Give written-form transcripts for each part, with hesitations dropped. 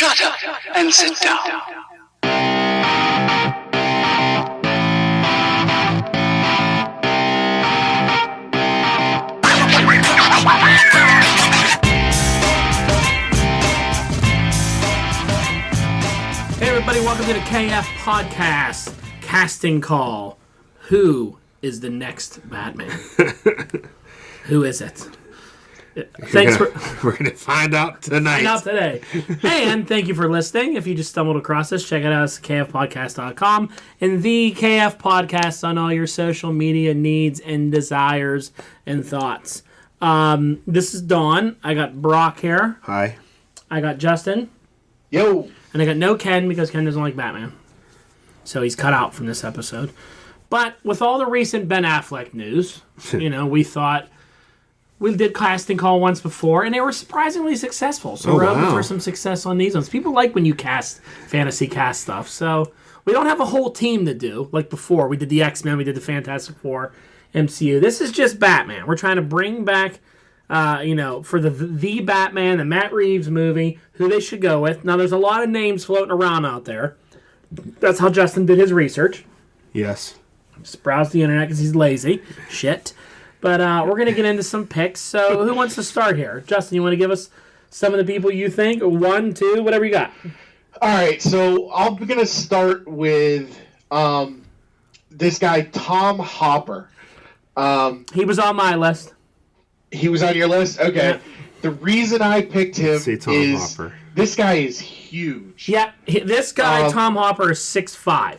Shut up and sit down. Hey everybody, welcome to the KF Casting Call. Who is the next Batman? Who is it? Thanks We're going to find out tonight. Find out today. And thank you for listening. If you just stumbled across us, check it out at kfpodcast.com and the KF Podcast on all your social media needs and desires and thoughts. This is Dawn. I got Brock here. Hi. I got Justin. Yo. And I got no Ken because Ken doesn't like Batman. So he's cut out from this episode. But with all the recent Ben Affleck news, we thought we did Casting Call once before, and they were surprisingly successful. So we're hoping for some success on these ones. People like when you fantasy cast stuff. So we don't have a whole team to do like before. We did the X-Men, we did the Fantastic Four, MCU. This is just Batman. We're trying to bring back, for the Batman, the Matt Reeves movie, who they should go with. Now, there's a lot of names floating around out there. That's how Justin did his research. Yes. Just browse the internet because he's lazy. Shit. But we're going to get into some picks. So who wants to start here? Justin, you want to give us some of the people you think? 1, 2, whatever you got. All right, so I'm going to start with this guy, Tom Hopper. He was on my list. He was on your list? Okay. Yeah. The reason I picked him is Hopper. This guy is huge. Yeah, this guy, Tom Hopper, is 6'5".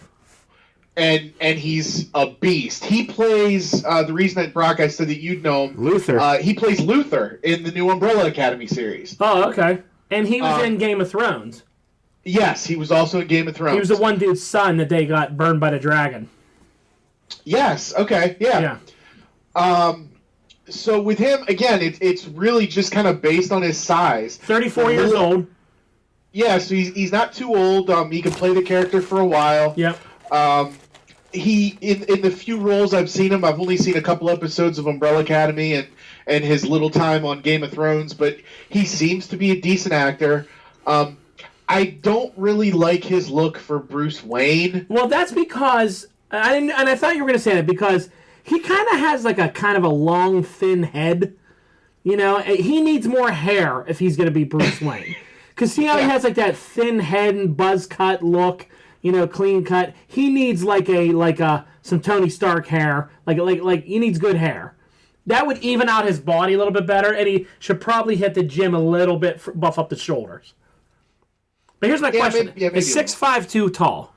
And he's a beast. He plays, the reason that, Brock, I said that you'd know him. Luther. He plays Luther in the new Umbrella Academy series. Oh, okay. And he was in Game of Thrones. Yes, he was also in Game of Thrones. He was the one dude's son that they got burned by the dragon. Yes, okay, yeah. So with him, again, it's really just kind of based on his size. 34 years old. Yeah, so he's not too old. He can play the character for a while. Yep. He in the few roles I've seen him, I've only seen a couple episodes of Umbrella Academy and his little time on Game of Thrones, but he seems to be a decent actor. I don't really like his look for Bruce Wayne. Well, that's because I thought you were going to say that because he kind of has like a kind of a long, thin head. He needs more hair if he's going to be Bruce Wayne. Because see how he has like that thin head and buzz cut look. Clean cut. He needs like some Tony Stark hair. Like he needs good hair. That would even out his body a little bit better, and he should probably hit the gym a little bit, buff up the shoulders. But here's my question: maybe is 6'5" too tall?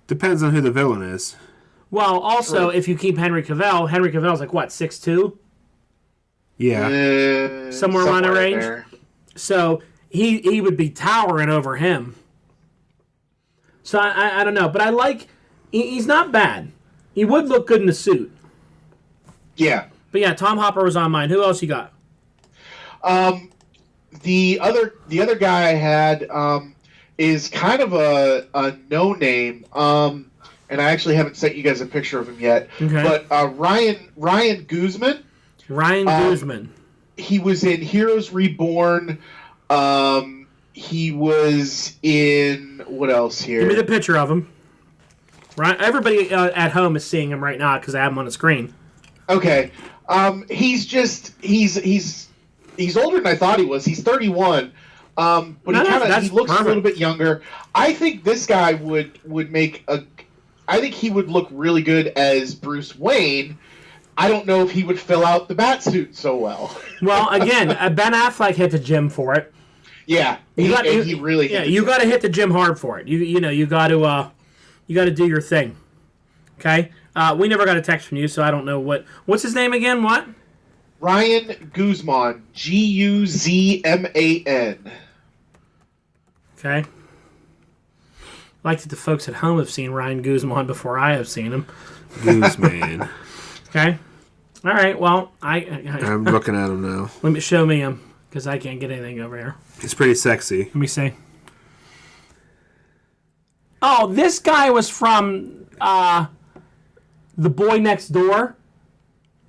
Depends on who the villain is. Well, also if you keep Henry Cavill's like what 6'2"? Yeah, somewhere around the range. There. So he would be towering over him. So I don't know, but I like he's not bad. He would look good in the suit. Yeah. But yeah, Tom Hopper was on mine. Who else you got? The other guy I had is kind of a no name. And I actually haven't sent you guys a picture of him yet. Okay. But Ryan Guzman. Ryan Guzman. He was in Heroes Reborn. He was in what else here? Give me the picture of him. Right, everybody at home is seeing him right now because I have him on the screen. Okay, he's older than I thought he was. He's 31, but he looks a little bit younger. I think this guy would make a. I think he would look really good as Bruce Wayne. I don't know if he would fill out the bat suit so well. Well, again, Ben Affleck hit the gym for it. Yeah, he really. Yeah, you got to hit the gym hard for it. You got to do your thing. Okay. We never got a text from you, so I don't know what's his name again. What? Ryan Guzman. Guzman. Okay. I like that the folks at home have seen Ryan Guzman before I have seen him. Guzman. Okay. All right. Well, I'm looking at him now. Show me him because I can't get anything over here. He's pretty sexy. Let me see. Oh, this guy was from The Boy Next Door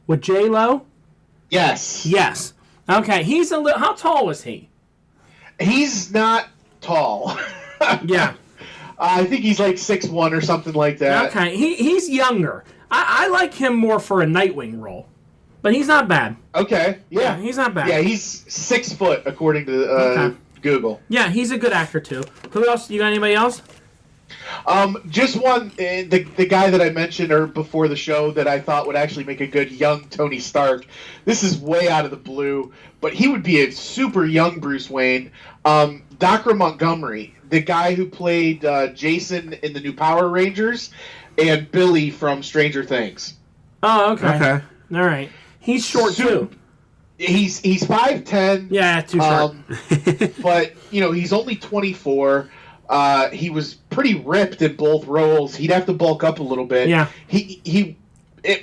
with J-Lo. Yes. Yes. Okay. He's a little. How tall was he? He's not tall. Yeah. I think he's like 6'1" or something like that. Okay. He's younger. I like him more for a Nightwing role. But he's not bad. Okay, yeah. He's not bad. Yeah, he's 6 foot according to Google. Yeah, he's a good actor too. Who else? You got anybody else? Just one, the guy that I mentioned before the show that I thought would actually make a good young Tony Stark. This is way out of the blue, but he would be a super young Bruce Wayne. Dr. Montgomery, the guy who played Jason in the new Power Rangers, and Billy from Stranger Things. Oh, okay. Okay. All right. He's short too. He's 5'10". Yeah, too short. But he's only 24. He was pretty ripped in both roles. He'd have to bulk up a little bit. Yeah. It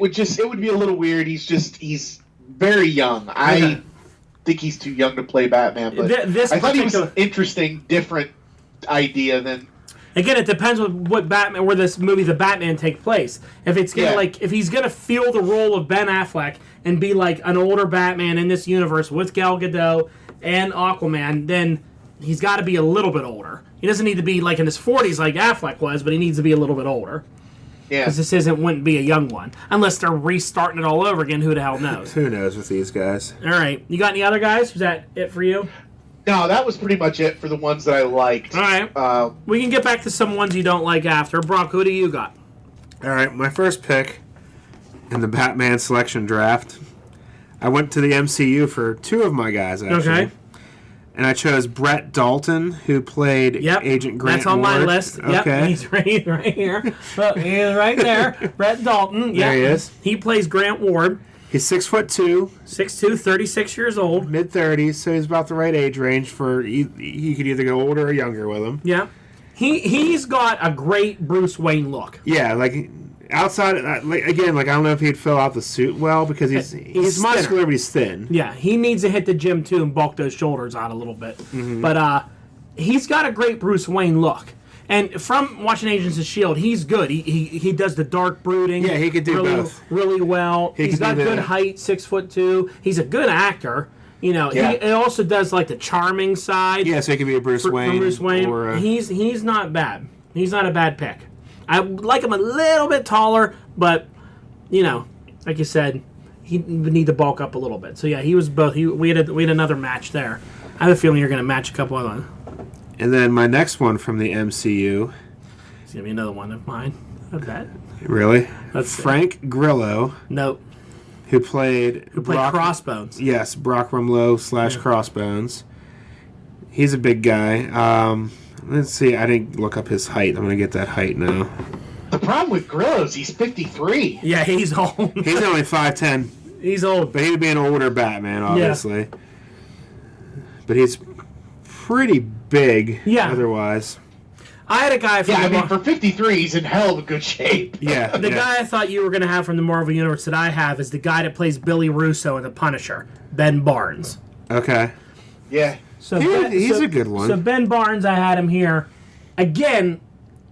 would be a little weird. He's very young. I think he's too young to play Batman, but I thought he was an interesting, different idea than. Again, it depends on what Batman, where this movie, The Batman, take place. If it's gonna if he's gonna feel the role of Ben Affleck and be like an older Batman in this universe with Gal Gadot and Aquaman, then he's got to be a little bit older. He doesn't need to be like in his 40s like Affleck was, but he needs to be a little bit older. Yeah, because this wouldn't be a young one unless they're restarting it all over again. Who the hell knows? Who knows with these guys? All right, you got any other guys? Was that it for you? No, that was pretty much it for the ones that I liked. All right. We can get back to some ones you don't like after. Brock, who do you got? All right, my first pick in the Batman selection draft, I went to the MCU for two of my guys, actually. Okay. And I chose Brett Dalton, who played Agent Grant That's on Ward. my list. Okay. Yep, he's right here. Look, he's right there. Brett Dalton. There he is. He plays Grant Ward. He's 6'2", 6'2", 36 years old. Mid-30s, so he's about the right age range for he could either go older or younger with him. Yeah. He's got a great Bruce Wayne look. Yeah, like outside again, like I don't know if he'd fill out the suit well because he's muscular but he's thin. Yeah, he needs to hit the gym too and bulk those shoulders out a little bit. Mm-hmm. But he's got a great Bruce Wayne look. And from watching Agents of S.H.I.E.L.D., he's good. He does the dark brooding. Yeah, he could do both really well. He's got good height, 6'2". He's a good actor. He also does like the charming side. Yeah, so he could be a Bruce Wayne. Bruce Wayne. Or, he's not bad. He's not a bad pick. I like him a little bit taller, but like you said, he would need to bulk up a little bit. So yeah, he was both. We had another match there. I have a feeling you're going to match a couple of them. And then my next one from the MCU. It's going to be another one of mine. Okay. Really? Frank Grillo. Nope. Who played Crossbones. Yes, Brock Rumlow / Crossbones. He's a big guy. Let's see. I didn't look up his height. I'm going to get that height now. The problem with Grillo is he's 53. Yeah, he's old. He's only 5'10". He's old. But he'd be an older Batman, obviously. Yeah. But he's pretty big otherwise. I had a guy from for 53, he's in hell of a good shape. Yeah. The guy I thought you were going to have from the Marvel Universe that I have is the guy that plays Billy Russo in The Punisher, Ben Barnes. Okay. Yeah. So he's a good one. So Ben Barnes, I had him here. Again,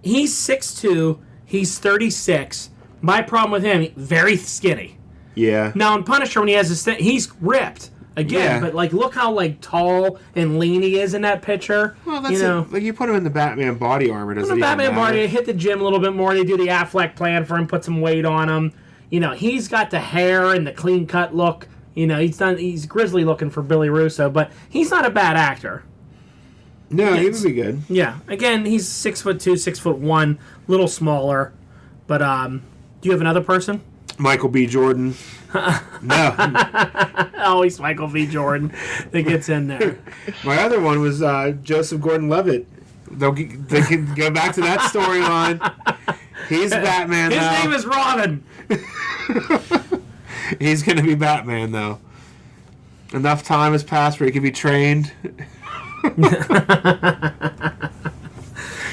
he's 6'2", he's 36. My problem with him, very skinny. Yeah. Now in Punisher, when he has he's ripped. Again, but look how tall and lean he is in that picture. Well, that's like you put him in the Batman body armor. Doesn't the Batman body, hit the gym a little bit more. They do the Affleck plan for him, put some weight on him. He's got the hair and the clean cut look. He's grizzly looking for Billy Russo, but he's not a bad actor. No, he would be good. Yeah, again, he's 6'2", 6'1", little smaller. But do you have another person? Michael B. Jordan. No. Always Michael B. Jordan that gets in there. My other one was Joseph Gordon-Levitt. They can go back to that storyline. He's Batman His name is Robin. He's going to be Batman, though. Enough time has passed where he can be trained. All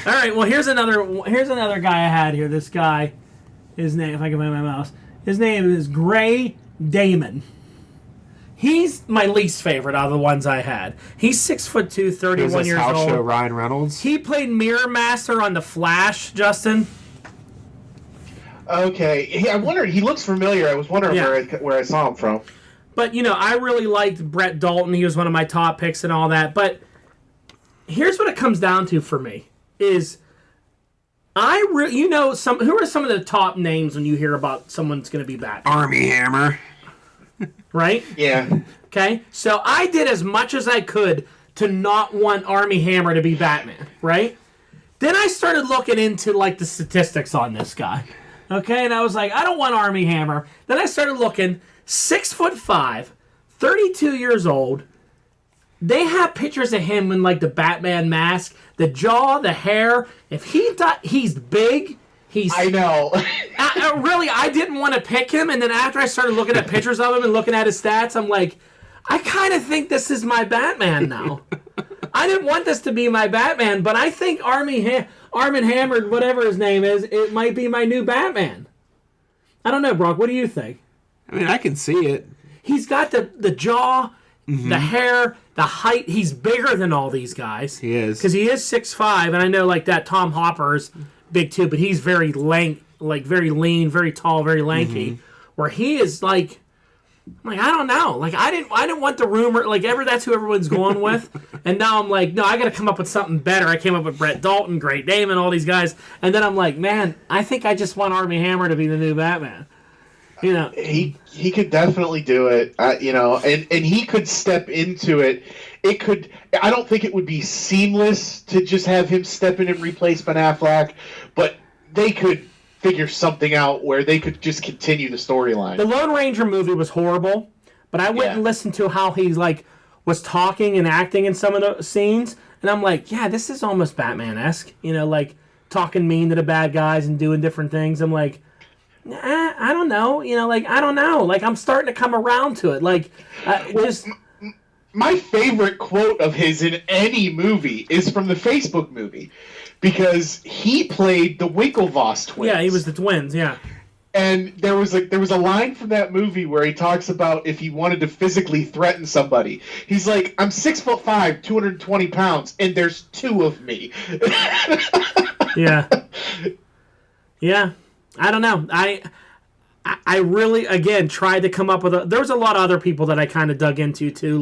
right, well, here's another guy I had here. This guy, his name, if I can find my mouse, his name is Gray Damon. He's my least favorite out of the ones I had. He's 6'2", 31 years old. Show Ryan Reynolds. He played Mirror Master on The Flash, Justin. Okay, I wondered. He looks familiar. I was wondering where I saw him from. But I really liked Brett Dalton. He was one of my top picks and all that. But here's what it comes down to for me is who are some of the top names when you hear about someone's going to be Batman? Army Hammer. Right? Yeah. Okay? So I did as much as I could to not want Army Hammer to be Batman, right? Then I started looking into, like, the statistics on this guy. Okay? And I was like, I don't want Army Hammer. Then I started looking, 6'5", 32 years old. They have pictures of him in, like, the Batman mask, the jaw, the hair. If he's big. I know. I didn't want to pick him, and then after I started looking at pictures of him and looking at his stats, I'm like, I kind of think this is my Batman now. I didn't want this to be my Batman, but I think Armin Hammer, whatever his name is, it might be my new Batman. I don't know, Brock. What do you think? I mean, I can see it. He's got the jaw, the hair, the height. He's bigger than all these guys. He is. Because he is 6'5", and I know like that Tom Hopper's big too, but he's very very lean, very tall, very lanky. Where he is like I don't know. Like I didn't want the rumor. Like that's who everyone's going with, and now I'm like, no, I got to come up with something better. I came up with Brett Dalton, Great Damon, all these guys, and then I'm like, man, I think I just want Armie Hammer to be the new Batman. You know, he could definitely do it. And he could step into it. It could. I don't think it would be seamless to just have him step in and replace Ben Affleck, but they could figure something out where they could just continue the storyline. The Lone Ranger movie was horrible, but I went and listened to how he was talking and acting in some of the scenes, and I'm like, yeah, this is almost Batman-esque. Like talking mean to the bad guys and doing different things. I'm like, I don't know. I don't know. Like I'm starting to come around to it. My favorite quote of his in any movie is from the Facebook movie, because he played the Winklevoss twins. Yeah, he was the twins. Yeah, and there was a line from that movie where he talks about if he wanted to physically threaten somebody. He's like, I'm 6'5", 220 pounds, and there's two of me. Yeah. I don't know. I really, again, tried to come up with there was a lot of other people that I kind of dug into too,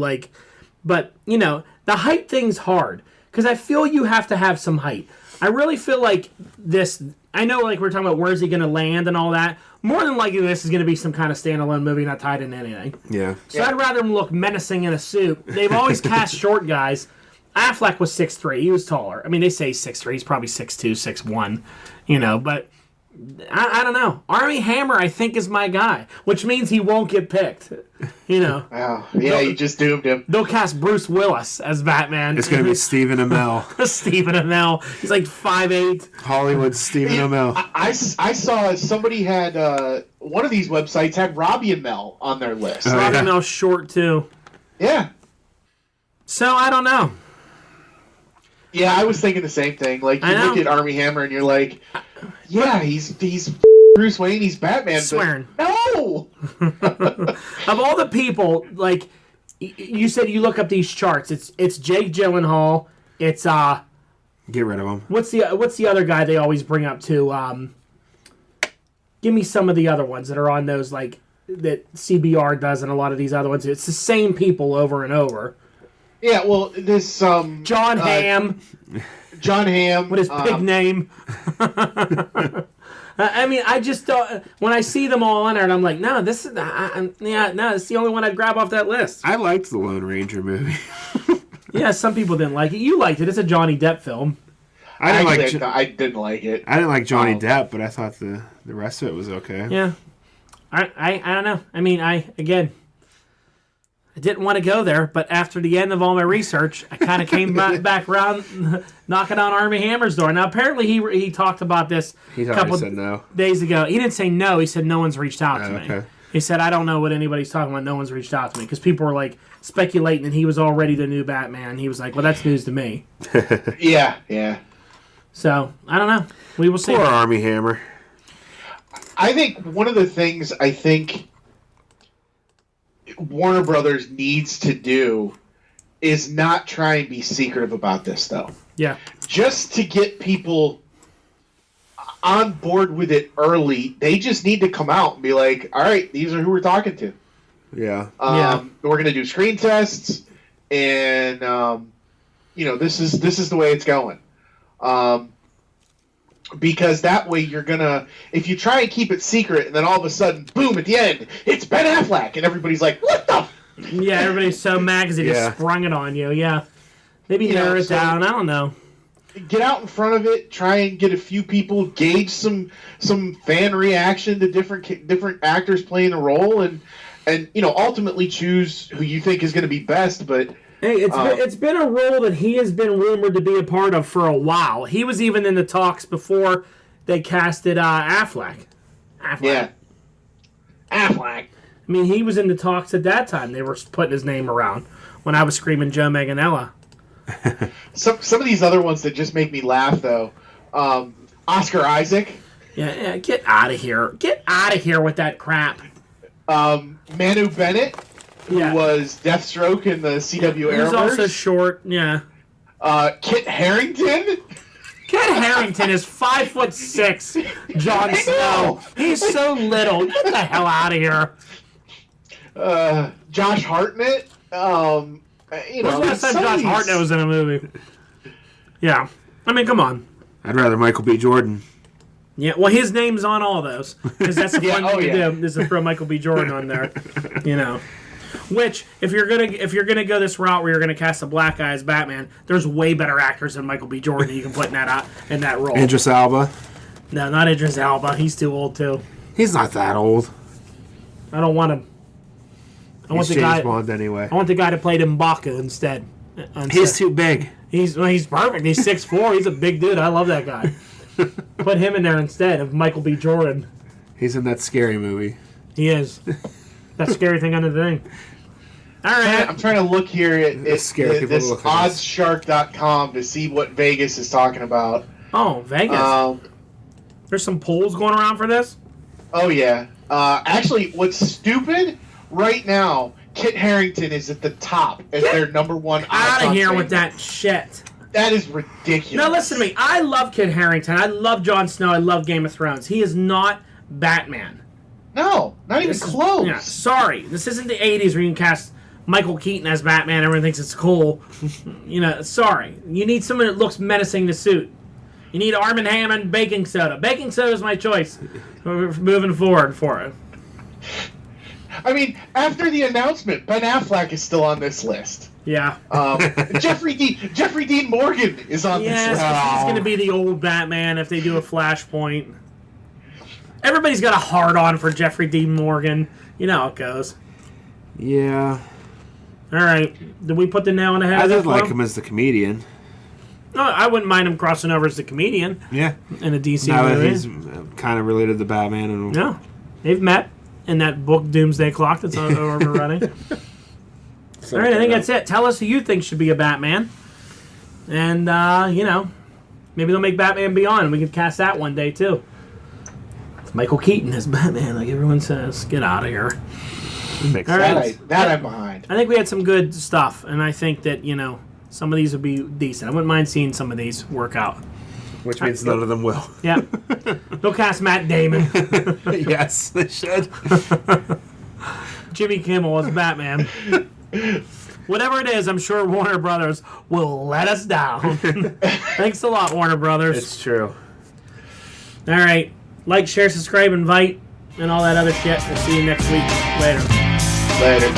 but the height thing's hard because I feel you have to have some height. I really feel like this. I know, we're talking about where's he going to land and all that. More than likely, this is going to be some kind of standalone movie, not tied into anything. Yeah. So I'd rather him look menacing in a suit. They've always cast short guys. Affleck was 6'3". He was taller. I mean, they say 6'3". He's probably 6'2", 6'1", but I don't know. Armie Hammer, I think, is my guy, which means he won't get picked. Wow. Yeah, you just doomed him. They'll cast Bruce Willis as Batman. It's going to be Stephen Amell. Stephen Amell. He's like 5'8". Hollywood Stephen Amell. I saw somebody had, one of these websites had Robbie Amell on their list. Robbie Amell's short, too. Yeah. So, I don't know. Yeah, I was thinking the same thing. You look at Armie Hammer and you're like, yeah, he's Bruce Wayne, he's Batman. Swearing. No! Of all the people, you said you look up these charts. It's Jake Gyllenhaal. It's get rid of him. What's the other guy they always bring up too? Give me some of the other ones that are on those that CBR does and a lot of these other ones. It's the same people over and over. Yeah, well, this John Hamm. John Hamm. What his pig name? I mean, I just don't. When I see them all on there, and I'm like, no, this is it's the only one I'd grab off that list. I liked the Lone Ranger movie. Yeah, some people didn't like it. You liked it. It's a Johnny Depp film. I didn't like it. I didn't like Johnny Depp, but I thought the rest of it was okay. Yeah, I don't know. I mean, I didn't want to go there, but after the end of all my research, I kind of came back around knocking on Armie Hammer's door. Now, apparently, he talked about this a couple said no. days ago. He didn't say no. He said no one's reached out to me. Okay. He said, I don't know what anybody's talking about. No one's reached out to me. Because people were, speculating that he was already the new Batman. He was like, well, that's news to me. Yeah. So, I don't know. We will see. Poor Armie Hammer. I think one of the things Warner Brothers needs to do is not try and be secretive about this, though. Yeah. Just to get people on board with it early, they just need to come out and be like, all right, these are who we're talking to. Yeah. We're going to do screen tests, and this is the way it's going. Because that way you're gonna, if you try and keep it secret, and then all of a sudden, boom! At the end, it's Ben Affleck, and everybody's like, "What the?" Yeah, everybody's so mad because they just sprung it on you. Yeah, maybe narrow it down. I don't know. Get out in front of it. Try and get a few people, gauge some fan reaction to different actors playing the role, and ultimately choose who you think is going to be best. But hey, it's been a role that he has been rumored to be a part of for a while. He was even in the talks before they casted Affleck. Yeah, Affleck. I mean, he was in the talks at that time. They were putting his name around when I was screaming Joe Manganiello. Some of these other ones that just make me laugh, though. Oscar Isaac. Yeah, get out of here. Get out of here with that crap. Manu Bennett, who was Deathstroke in the CW Arrowverse. He's also short, yeah. Kit Harington. Kit Harington is 5'6". Jon Snow. He's so little. Get the hell out of here. Josh Hartnett. When's the last time Josh Hartnett was in a movie? Yeah. I mean, come on. I'd rather Michael B. Jordan. Yeah, well, his name's on all those. Because that's the fun thing to do, is to throw Michael B. Jordan on there. Which, if you're gonna go this route where you're gonna cast a black guy as Batman, there's way better actors than Michael B. Jordan that you can put in that role. Idris Elba. No, not Idris Elba. He's too old too. He's not that old. I don't want him. He's James Bond anyway. I want the guy that played M'Baku instead. He's too big. He's perfect. He's 6'4". He's a big dude. I love that guy. Put him in there instead of Michael B. Jordan. He's in that scary movie. He is. That scary thing under the thing. All right. I'm trying to look here at this oddshark.com to see what Vegas is talking about. Oh, Vegas. There's some polls going around for this? Oh, yeah. Actually, what's stupid right now, Kit Harington is at the top as their number one. Out of here with that shit. That is ridiculous. No, listen to me. I love Kit Harington. I love Jon Snow. I love Game of Thrones. He is not Batman. No, not even close. Yeah, sorry. This isn't the 80s where you can cast Michael Keaton as Batman. Everyone thinks it's cool. Sorry. You need someone that looks menacing to suit. You need Arm & Hammer baking soda. Baking soda is my choice moving forward for it. I mean, after the announcement, Ben Affleck is still on this list. Yeah. Jeffrey Dean Morgan is on this list. He's going to be the old Batman if they do a Flashpoint. Everybody's got a hard-on for Jeffrey Dean Morgan. You know how it goes. Yeah. All right. Did we put the nail on the head? I did like him as the comedian. No, I wouldn't mind him crossing over as the comedian. Yeah. In a DC now movie. That he's kind of related to Batman. And no. They've met in that book Doomsday Clock that's over running. All right, I think that's it. Tell us who you think should be a Batman. And, maybe they'll make Batman Beyond. We can cast that one day, too. It's Michael Keaton as Batman, like everyone says. Get out of here. Makes sense. That I'm behind. I think we had some good stuff, and I think that, some of these would be decent. I wouldn't mind seeing some of these work out. Which means none of them will. Yeah. They'll cast Matt Damon. Yes, they should. Jimmy Kimmel as Batman. Whatever it is, I'm sure Warner Brothers will let us down. Thanks a lot, Warner Brothers. It's true. All right. Like, share, subscribe, invite, and all that other shit. We'll see you next week. Later. Later.